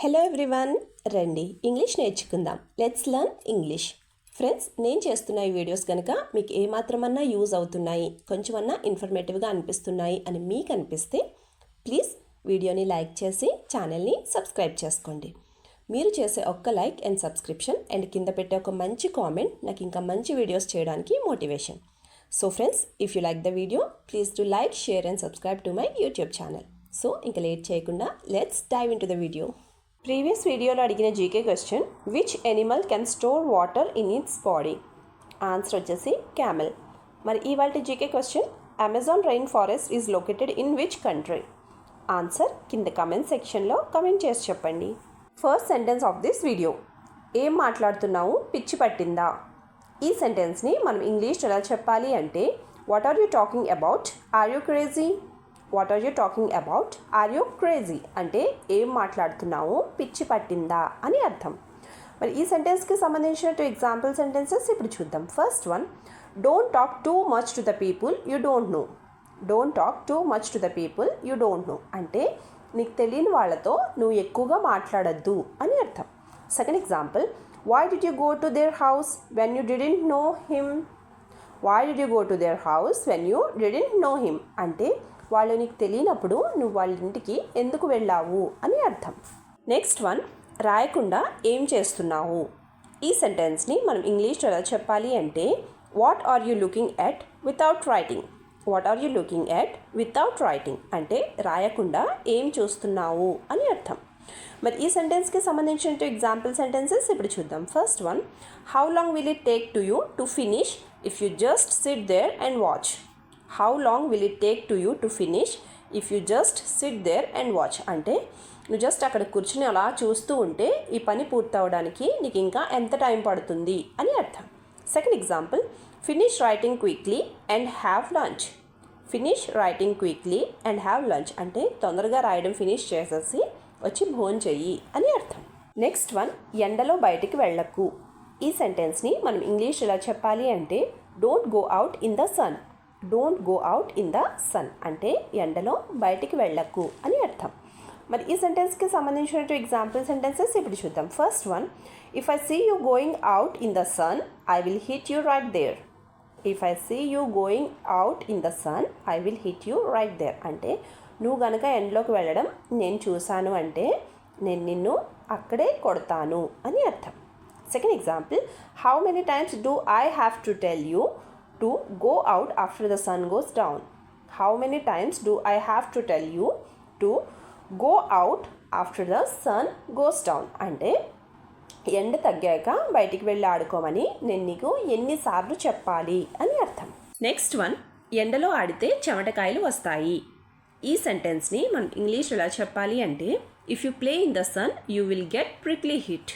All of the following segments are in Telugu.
హలో ఎవ్రీవన్, రండి ఇంగ్లీష్ నేర్చుకుందాం. Let's learn English. ఫ్రెండ్స్, నేను చేస్తున్న ఈ వీడియోస్ కనుక మీకు ఏమాత్రమన్నా యూజ్ అవుతున్నాయి, కొంచెమన్నా ఇన్ఫర్మేటివ్గా అనిపిస్తున్నాయి అని మీకు అనిపిస్తే ప్లీజ్ వీడియోని లైక్ చేసి ఛానల్ని సబ్స్క్రైబ్ చేసుకోండి. మీరు చేసే ఒక్క లైక్ అండ్ సబ్స్క్రిప్షన్ అండ్ కింద పెట్టే ఒక మంచి కామెంట్ నాకు ఇంకా మంచి వీడియోస్ చేయడానికి motivation. So friends, if you like the video please to like, share and subscribe to my YouTube channel. So ఇంకా లేట్ చేయకుండా let's dive in to the video. Previous వీడియోలో అడిగిన GK question, which animal can store water in its body? Answer వచ్చేసి క్యామెల్. మరి ఇవాల్టి GK question, Amazon rain forest is located in which country? Answer కింద కమెంట్ సెక్షన్లో కమెంట్ చేసి చెప్పండి. First sentence of this video, ఏం మాట్లాడుతున్నావు, పిచ్చి పట్టిందా? ఈ సెంటెన్స్ని మనం ఇంగ్లీష్లో ఎలా చెప్పాలి అంటే, what are you talking about? Are you crazy? What are you talking about? Are you crazy అంటే ఏం మాట్లాడుతున్నావు, పిచ్చి పట్టిందా అని అర్థం. మరి ఈ సెంటెన్స్కి సంబంధించిన ఎగ్జాంపుల్ సెంటెన్సెస్ ఇప్పుడు చూద్దాం. First one, don't talk too much to the people you don't know. Don't talk too much to the people you don't know అంటే నీకు తెలియని వాళ్ళతో నువ్వు ఎక్కువగా మాట్లాడద్దు అని అర్థం. Second example, why did you go to their house when you didn't know him? Why did you go to their house when you didn't know him అంటే వాళ్ళు నీకు తెలియనప్పుడు నువ్వు వాళ్ళ ఇంటికి ఎందుకు వెళ్ళావు అని అర్థం. నెక్స్ట్ వన్, రాయకుండా ఏం చేస్తున్నావు? ఈ సెంటెన్స్ని మనం ఇంగ్లీష్లో ఎలా చెప్పాలి అంటే, what are you looking at without writing? What are you looking at without writing అంటే రాయకుండా ఏం చూస్తున్నావు అని అర్థం. మరి ఈ సెంటెన్స్కి సంబంధించిన ఎగ్జాంపుల్ సెంటెన్సెస్ ఇప్పుడు చూద్దాం. First one, how long will it take to you to finish if you just sit there and watch? How long will it take to you to finish if you just sit there and watch అంటే నువ్వు జస్ట్ అక్కడ కూర్చుని అలా చూస్తూ ఉంటే ఈ పని పూర్తవడానికి నీకు ఇంకా ఎంత టైం పడుతుంది అని అర్థం. Second example, finish writing quickly and have lunch. Finish writing quickly and have lunch అంటే తొందరగా రాయడం ఫినిష్ చేసేసి వచ్చి భోజనం చెయ్యి అని అర్థం. నెక్స్ట్ వన్, ఎండలో బయటికి వెళ్ళకు. ఈ సెంటెన్స్ని మనం ఇంగ్లీష్ ఎలా చెప్పాలి అంటే, don't go out in the sun. Don't go out in the sun అంటే ఎండలో బయటికి వెళ్ళకు అని అర్థం. మరి ఈ సెంటెన్స్కి సంబంధించిన ఎగ్జాంపుల్ సెంటెన్సెస్ ఇప్పుడు చూద్దాం. First one, if I see you going out in the sun I will hit you right there. If I see you going out in the sun I will hit you right there అంటే నువ్వు కనుక ఎండలోకి వెళ్ళడం నేను చూశాను అంటే నేను నిన్ను అక్కడే కొడతాను అని అర్థం. Second example, how many times do I have to tell you to go out after the sun goes down? How many times do I have to tell you to go out after the sun goes down అంటే ఎండ తగ్గాక బయటికి వెళ్ళి ఆడుకోమని నేను నీకు ఎన్నిసార్లు చెప్పాలి అని అర్థం. నెక్స్ట్ వన్, ఎండలో ఆడితే చెమటకాయలు వస్తాయి. ఈ సెంటెన్స్ని మనం ఇంగ్లీష్ ఎలా చెప్పాలి అంటే, if you play in the sun you will get prickly heat.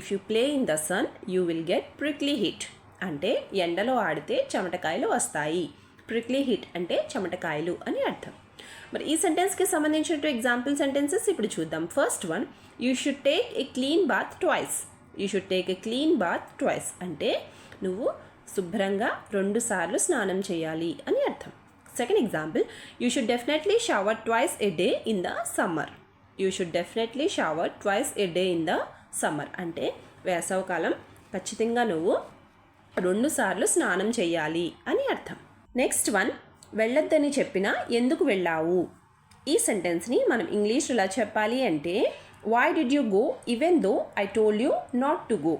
If you play in the sun you will get prickly heat అంటే ఎండలో ఆడితే చెమటకాయలు వస్తాయి. ప్రిక్లీ హిట్ అంటే చెమటకాయలు అని అర్థం. మరి ఈ సెంటెన్స్కి సంబంధించిన ఎగ్జాంపుల్ సెంటెన్సెస్ ఇప్పుడు చూద్దాం. First one, you should take a clean bath twice. You should take a clean bath twice అంటే నువ్వు శుభ్రంగా 2 సార్లు స్నానం చేయాలి అని అర్థం. Second example, you should definitely shower twice a day in the summer. You should definitely shower twice a day in the summer అంటే వేసవకాలం ఖచ్చితంగా నువ్వు 2 సార్లు స్నానం చేయాలి అని అర్థం. నెక్స్ట్ వన్, వెళ్ళొద్దని చెప్పినా ఎందుకు వెళ్ళావు? ఈ సెంటెన్స్ని మనం ఇంగ్లీష్లో ఎలా చెప్పాలి అంటే, why did you go even though I told you not to go?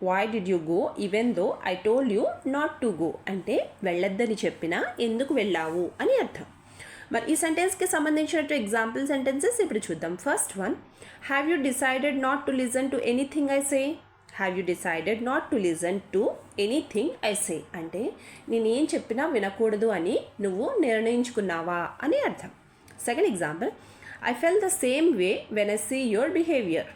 Why did you go even though I told you not to go అంటే వెళ్ళొద్దని చెప్పినా ఎందుకు వెళ్ళావు అని అర్థం. మరి ఈ సెంటెన్స్కి సంబంధించిన ఎగ్జాంపుల్ సెంటెన్సెస్ ఇప్పుడు చూద్దాం. First one, have you decided not to listen to anything I say? Have you decided not to listen to anything I say అంటే నేనేం చెప్పినా వినకూడదు అని నువ్వు నిర్ణయించుకున్నావా అని అర్థం. Second example, I fell the same way when I see your behaviour.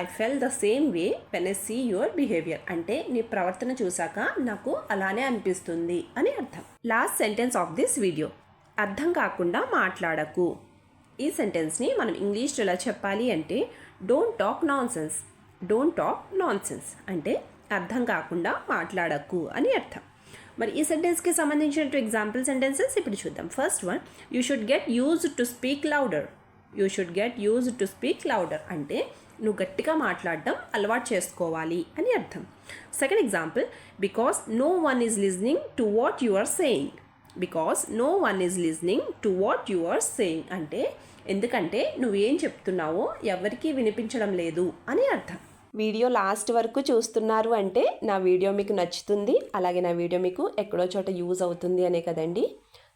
I fell the same way when I see your behaviour అంటే నీ ప్రవర్తన చూశాక నాకు అలానే అనిపిస్తుంది అని అర్థం. Last sentence of this video, అర్థం కాకుండా మాట్లాడకు. ఈ సెంటెన్స్ని మనం ఇంగ్లీష్లో ఎలా చెప్పాలి అంటే, don't talk non sense. Don't talk non sense అంటే అర్థం కాకుండా మాట్లాడకు అని అర్థం. మరి ఈ సెంటెన్స్కి సంబంధించిన ఎగ్జాంపుల్ సెంటెన్సెస్ ఇప్పుడు చూద్దాం. First one, you should get used to speak louder. You should get use to speak louder అంటే నువ్వు గట్టిగా మాట్లాడడం అలవాటు చేసుకోవాలి అని అర్థం. Second example, because no one is listening to what you are saying. Because no one is listening to what you are saying అంటే ఎందుకంటే నువ్వేం చెప్తున్నావో ఎవరికీ వినిపించడం లేదు అని అర్థం. వీడియో లాస్ట్ వరకు చూస్తున్నారు అంటే నా వీడియో మీకు నచ్చుతుంది, అలాగే నా వీడియో మీకు ఎక్కడో చోట యూజ్ అవుతుంది అనే కదండి.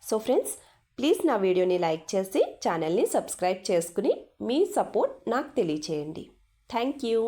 సో ఫ్రెండ్స్, ప్లీజ్ నా వీడియోని లైక్ చేసి ఛానల్ని సబ్స్క్రైబ్ చేసుకుని మీ సపోర్ట్ నాకు తెలియచేయండి. Thank you.